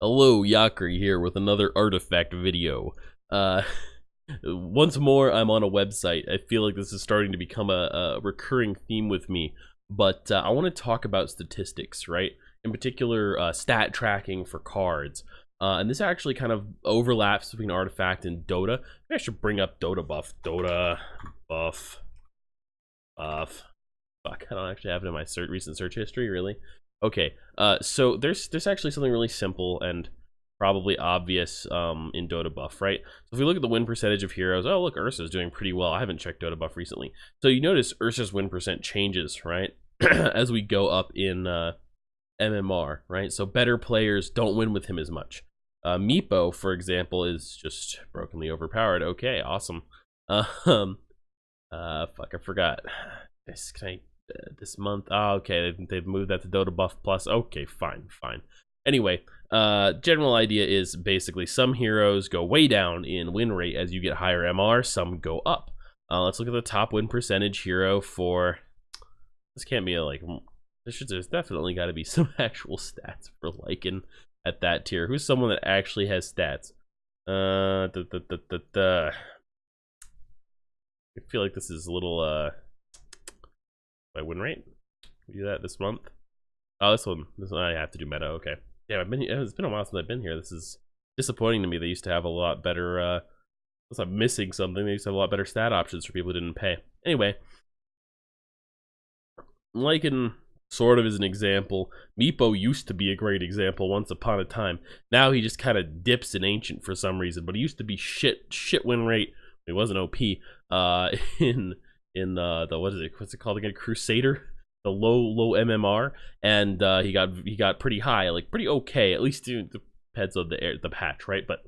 Hello, Yakri here with another artifact video. Uh, Once more, I'm on a website. I feel like this is starting to become a recurring theme with me, but I want to talk about statistics, right? In particular, stat tracking for cards. And this actually kind of overlaps between artifact and Dota. I should bring up Dota buff. Dota buff. Fuck, I don't actually have it in my recent search history, really. Okay, so there's actually something really simple and probably obvious in Dota buff, right? So if we look at the win percentage of heroes, oh look, Ursa's doing pretty well. I haven't checked Dota buff recently. So you notice Ursa's win percent changes, right? As we go up in MMR, right? So better players don't win with him as much. Meepo, for example, is just brokenly overpowered. Okay, awesome. Fuck, I forgot. This month. Oh, okay, they've moved that to Dota buff plus. Okay, fine. Anyway, general idea is basically some heroes go way down in win rate as you get higher MR, some go up. Let's look at the top win percentage hero for, this can't be there's definitely got to be some actual stats for Lycan at that tier. Who's someone that actually has stats? I feel like this is a little by win rate. We do that this month. Oh, this one I have to do meta. Okay. Yeah, it's been a while since I've been here. This is disappointing to me. They used to have a lot better, unless I'm missing something, they used to have a lot better stat options for people who didn't pay. Anyway, Lycan sort of is an example. Meepo used to be a great example once upon a time. Now he just kind of dips in Ancient for some reason, but he used to be shit win rate. He wasn't OP in the what's it called again, Crusader, the low MMR, and he got pretty high, like pretty okay, at least it depends on the patch, right? But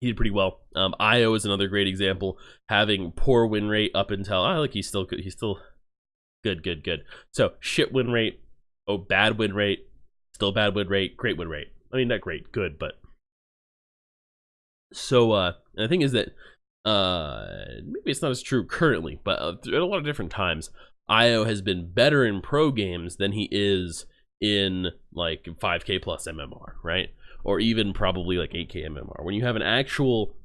he did pretty well. Io is another great example, having poor win rate up until he's still good. He's still good. So shit win rate, bad win rate, still bad win rate, great win rate. I mean, not great, good, but so and the thing is that maybe it's not as true currently, but at a lot of different times, Io has been better in pro games than he is in like 5k plus MMR, right? Or even probably like 8k MMR. When you have an actual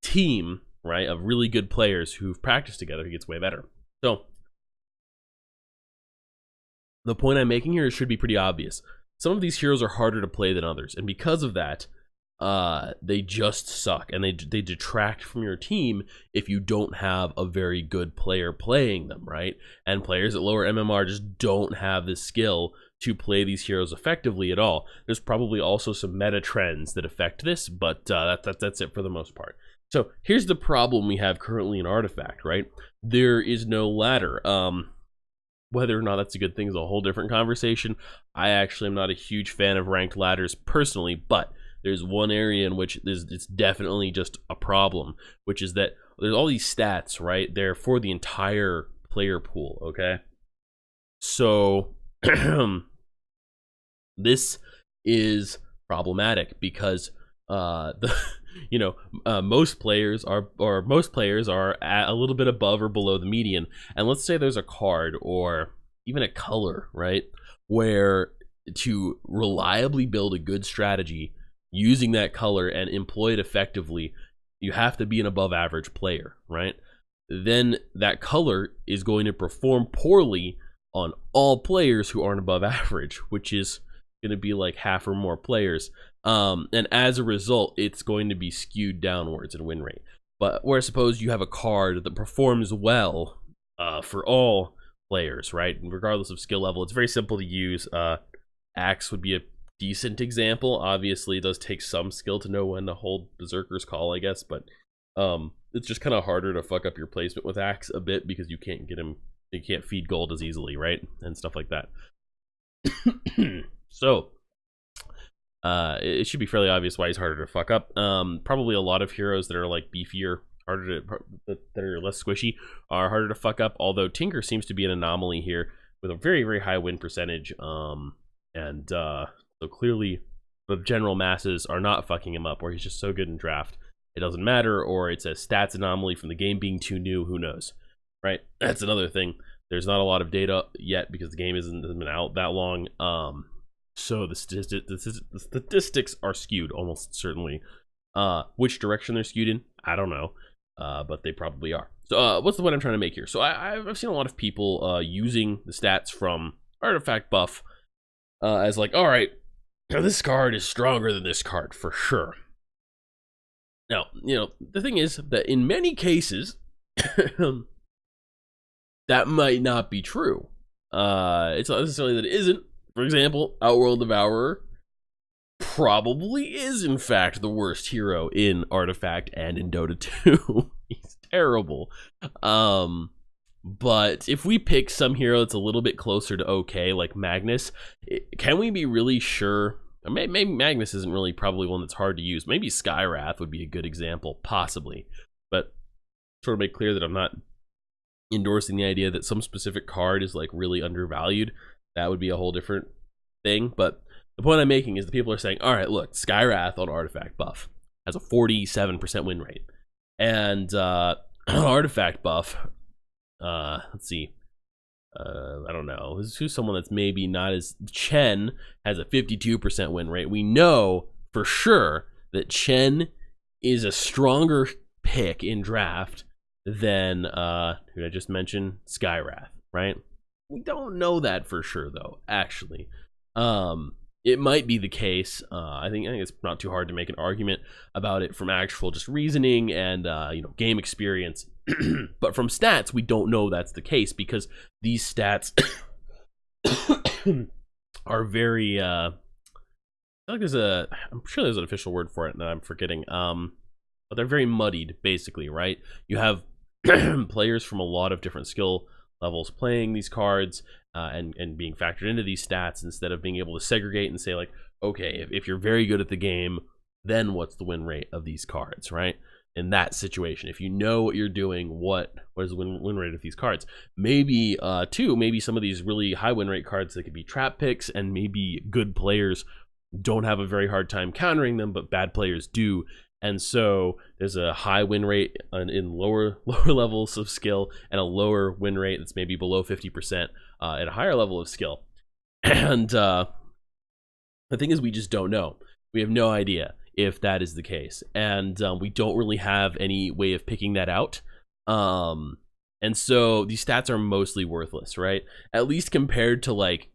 team, right, of really good players who've practiced together, he gets way better. So the point I'm making here should be pretty obvious. Some of these heroes are harder to play than others, and because of that, they just suck, and they detract from your team if you don't have a very good player playing them, right? And players at lower MMR just don't have the skill to play these heroes effectively at all. There's probably also some meta trends that affect this, but that's it for the most part. So here's the problem we have currently in Artifact, right? There is no ladder. Whether or not that's a good thing is a whole different conversation. I actually am not a huge fan of ranked ladders personally, but there's one area in which it's definitely just a problem, which is that there's all these stats, right? They're for the entire player pool, okay? So this is problematic because most players are at a little bit above or below the median, and let's say there's a card or even a color, right, where to reliably build a good strategy using that color and employ it effectively, you have to be an above average player, right? Then that color is going to perform poorly on all players who aren't above average, which is going to be like half or more players. And as a result, it's going to be skewed downwards in win rate. But where suppose you have a card that performs well for all players, right? And regardless of skill level, it's very simple to use. Axe would be a decent example. Obviously, it does take some skill to know when to hold Berserker's Call, I guess, but it's just kind of harder to fuck up your placement with Axe a bit because you can't get him, you can't feed gold as easily, right? And stuff like that. So it should be fairly obvious why he's harder to fuck up. Probably a lot of heroes that are like beefier, that are less squishy, are harder to fuck up, although Tinker seems to be an anomaly here with a very, very high win percentage. So clearly the general masses are not fucking him up, or he's just so good in draft it doesn't matter, or it's a stats anomaly from the game being too new, who knows, right? That's another thing. There's not a lot of data yet because the game hasn't been out that long. So the statistics are skewed almost certainly. Which direction they're skewed in, I don't know, but they probably are. So what's the point I'm trying to make here? So I've seen a lot of people using the stats from Artifact Buff as like, all right, this card is stronger than this card for sure. Now, the thing is that in many cases, that might not be true. It's not necessarily that it isn't. For example, Outworld Devourer probably is in fact the worst hero in Artifact and in Dota 2. He's terrible. But if we pick some hero that's a little bit closer to okay, like Magnus, can we be really sure? Maybe Magnus isn't really probably one that's hard to use. Maybe Skywrath would be a good example, possibly. But sort of make clear that I'm not endorsing the idea that some specific card is like really undervalued. That would be a whole different thing. But the point I'm making is that people are saying, all right, look, Skywrath on Artifact Buff has a 47% win rate. And Artifact Buff, let's see, I don't know, who's someone that's maybe not as, Chen has a 52% win rate. We know for sure that Chen is a stronger pick in draft than, who I just mentioned, Skywrath, right? We don't know that for sure, though, actually. It might be the case. I think it's not too hard to make an argument about it from actual just reasoning and game experience. But from stats, we don't know that's the case because these stats are very. I feel like I'm sure there's an official word for it that I'm forgetting. But they're very muddied, basically, right? You have players from a lot of different skill levels playing these cards and being factored into these stats instead of being able to segregate and say like, okay, if you're very good at the game, then what's the win rate of these cards, right? In that situation, if you know what you're doing, what is the win rate of these cards? Maybe maybe some of these really high win rate cards that could be trap picks, and maybe good players don't have a very hard time countering them, but bad players do. And so there's a high win rate in lower levels of skill and a lower win rate that's maybe below 50% at a higher level of skill. And the thing is, we just don't know. We have no idea if that is the case. And we don't really have any way of picking that out. And so these stats are mostly worthless, right? At least compared to like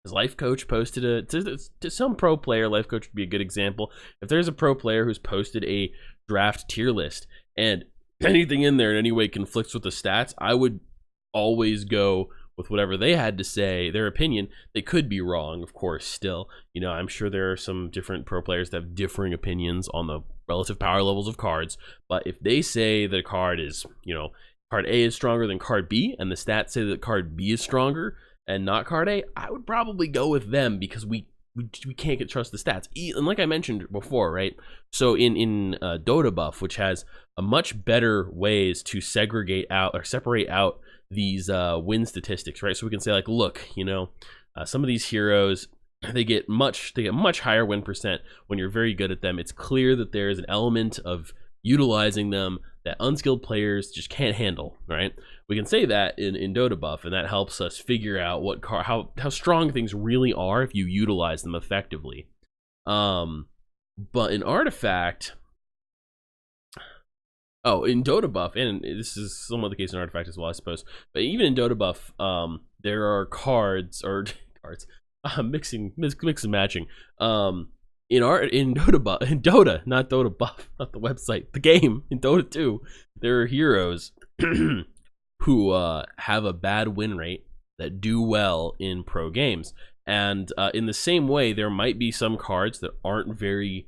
his Life Coach posted to some pro player. Life Coach would be a good example. If there's a pro player who's posted a draft tier list and anything in there in any way conflicts with the stats, I would always go with whatever they had to say, their opinion. They could be wrong, of course, still. I'm sure there are some different pro players that have differing opinions on the relative power levels of cards. But if they say the card is, card A is stronger than card B, and the stats say that card B is stronger and not card A, I would probably go with them because we can't trust the stats. And like I mentioned before, right? So in Dota Buff, which has a much better ways to segregate out or separate out these win statistics, right? So we can say like, look, some of these heroes, they get much higher win percent when you're very good at them. It's clear that there is an element of utilizing them that unskilled players just can't handle, right? We can say that in Dota Buff, and that helps us figure out how strong things really are if you utilize them effectively. But in Artifact, in Dota Buff, and this is somewhat the case in Artifact as well, I suppose, but even in Dota Buff, there are cards, mixing and matching. In Dota Buff, not Dota Buff, not the website, the game, in Dota 2, there are heroes who have a bad win rate that do well in pro games. And in the same way, there might be some cards that aren't very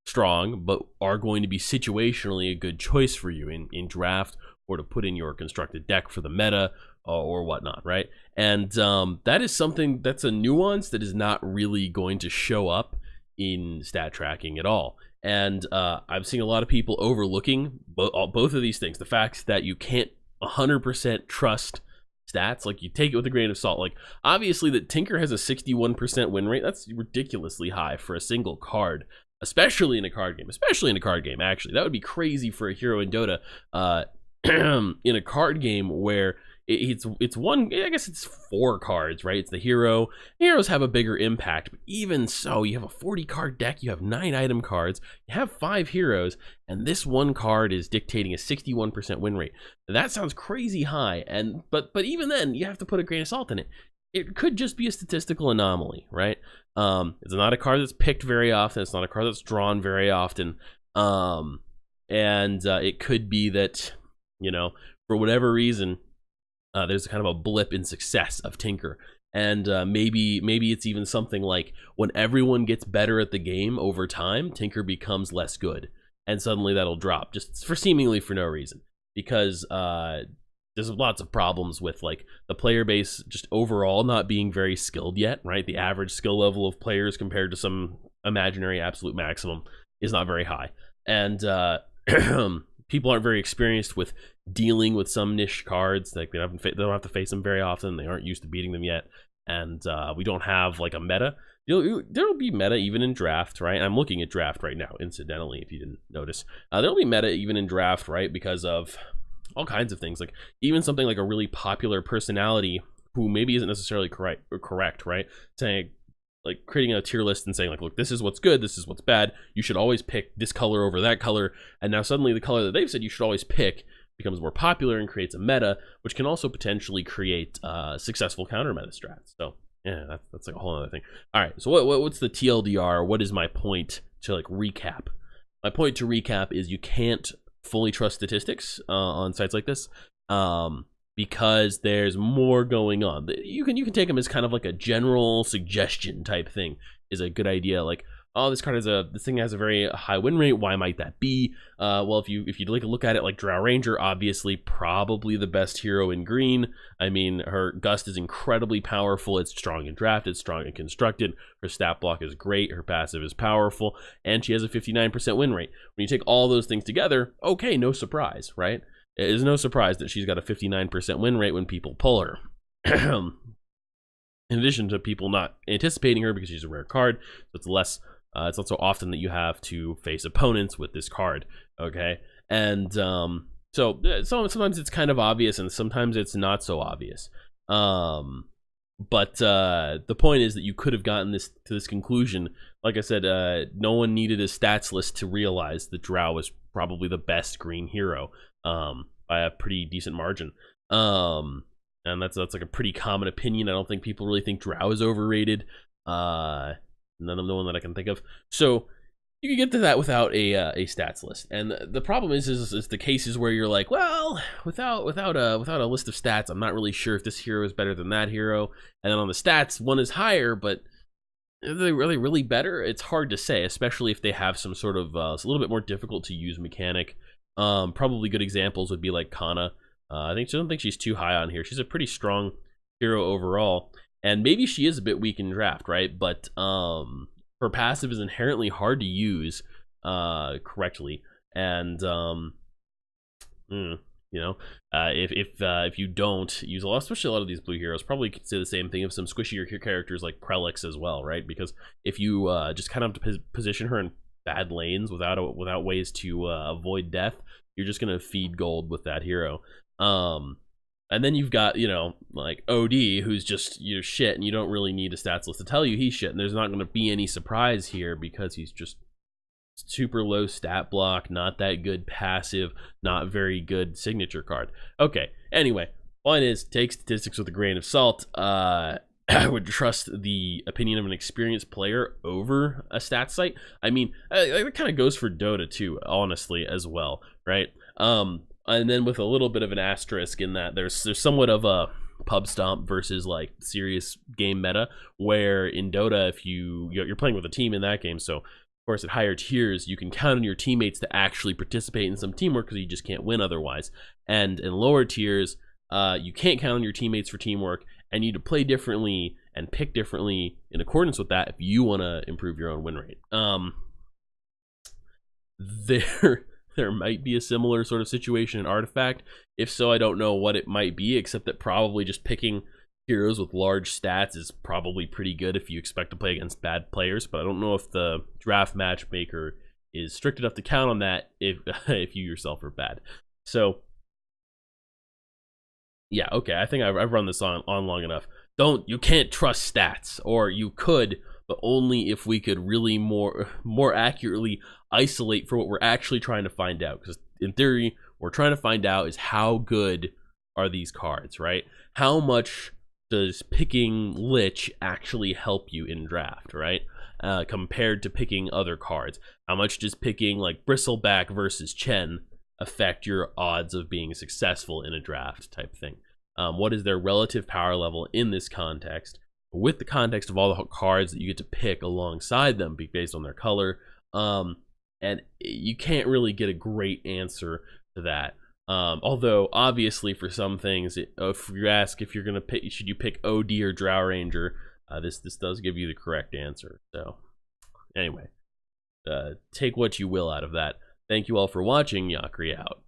strong, but are going to be situationally a good choice for you in draft or to put in your constructed deck for the meta or whatnot, right? And that is something that's a nuance that is not really going to show up in stat tracking at all. And I've seen a lot of people overlooking both of these things. The fact that you can't 100% trust stats, like you take it with a grain of salt. Like obviously that Tinker has a 61% win rate. That's ridiculously high for a single card, especially in a card game. Actually, that would be crazy for a hero in Dota. In a card game where it's one, I guess it's 4 cards, right? It's the hero. Heroes have a bigger impact, but even so, you have a 40 card deck, you have 9 item cards, you have 5 heroes, and this one card is dictating a 61% win rate. That sounds crazy high, and but even then, you have to put a grain of salt in it. It could just be a statistical anomaly, right? It's not a card that's picked very often. It's not a card that's drawn very often. It could be that, you know, for whatever reason, there's kind of a blip in success of Tinker. And maybe it's even something like when everyone gets better at the game over time, Tinker becomes less good. And suddenly that'll drop, just seemingly for no reason. Because there's lots of problems with like the player base just overall not being very skilled yet, right? The average skill level of players compared to some imaginary absolute maximum is not very high. And people aren't very experienced with dealing with some niche cards. Like they don't have to face them very often. They aren't used to beating them yet. And we don't have like a meta. There'll be meta even in draft, right? I'm looking at draft right now, incidentally, if you didn't notice. There'll be meta even in draft, right? Because of all kinds of things, like even something like a really popular personality who maybe isn't necessarily correct, right? Saying, like, creating a tier list and saying, like, look, this is what's good, this is what's bad. You should always pick this color over that color. And now suddenly the color that they've said you should always pick becomes more popular and creates a meta, which can also potentially create successful counter meta strats. So yeah, that's like a whole other thing. All right, so what's the TLDR? What is my point to like recap? My point to recap is you can't fully trust statistics on sites like this because there's more going on. You can take them as kind of like a general suggestion type thing is a good idea. Like, oh, this thing has a very high win rate. Why might that be? Well, if you like look at it like Drow Ranger, obviously probably the best hero in green. I mean, her Gust is incredibly powerful. It's strong in draft. It's strong and constructed. Her stat block is great. Her passive is powerful, and she has a 59% win rate. When you take all those things together, okay, no surprise, right? It is no surprise that she's got a 59% win rate when people pull her. In addition to people not anticipating her because she's a rare card, so it's less. It's not so often that you have to face opponents with this card, okay? And so sometimes it's kind of obvious and sometimes it's not so obvious. But the point is that you could have gotten to this conclusion. Like I said, no one needed a stats list to realize that Drow was probably the best green hero by a pretty decent margin. And that's like a pretty common opinion. I don't think people really think Drow is overrated. None of the one that I can think of. So you can get to that without a stats list. And the problem is the cases where you're like, well, without a list of stats, I'm not really sure if this hero is better than that hero. And then on the stats, one is higher, but are they really better? It's hard to say, especially if they have some sort of a little bit more difficult to use mechanic. Probably good examples would be like Kana. I don't think she's too high on here. She's a pretty strong hero overall. And maybe she is a bit weak in draft, right? But her passive is inherently hard to use correctly. And if you don't use a lot, especially a lot of these blue heroes, probably could say the same thing of some squishier characters like Prelix as well, right? Because if you just kind of have to position her in bad lanes without ways to avoid death, you're just gonna feed gold with that hero. And then you've got, like OD, who's just, shit, and you don't really need a stats list to tell you he's shit. And there's not going to be any surprise here because he's just super low stat block, not that good passive, not very good signature card. Okay, anyway, point is, take statistics with a grain of salt. I would trust the opinion of an experienced player over a stats site. I mean, it kind of goes for Dota too, honestly, as well, right? And then with a little bit of an asterisk in that there's somewhat of a pub stomp versus like serious game meta, where in Dota, if you're playing with a team in that game, so of course at higher tiers you can count on your teammates to actually participate in some teamwork because you just can't win otherwise. And in lower tiers, you can't count on your teammates for teamwork, and you need to play differently and pick differently in accordance with that if you want to improve your own win rate. There might be a similar sort of situation in Artifact. If so, I don't know what it might be, except that probably just picking heroes with large stats is probably pretty good if you expect to play against bad players. But I don't know if the draft matchmaker is strict enough to count on that if you yourself are bad. So Yeah, okay. I think I've run this on long enough. You can't trust stats, or you could, but only if we could really more accurately isolate for what we're actually trying to find out. Because in theory, what we're trying to find out is how good are these cards, right? How much does picking Lich actually help you in draft, right? Compared to picking other cards, how much does picking like Bristleback versus Chen affect your odds of being successful in a draft type thing? What is their relative power level in this context, with the context of all the cards that you get to pick alongside them based on their color? And you can't really get a great answer to that. Although obviously for some things, if you ask if you're gonna pick, should you pick OD or Drow Ranger, this does give you the correct answer. So anyway, take what you will out of that. Thank you all for watching. Yakri out.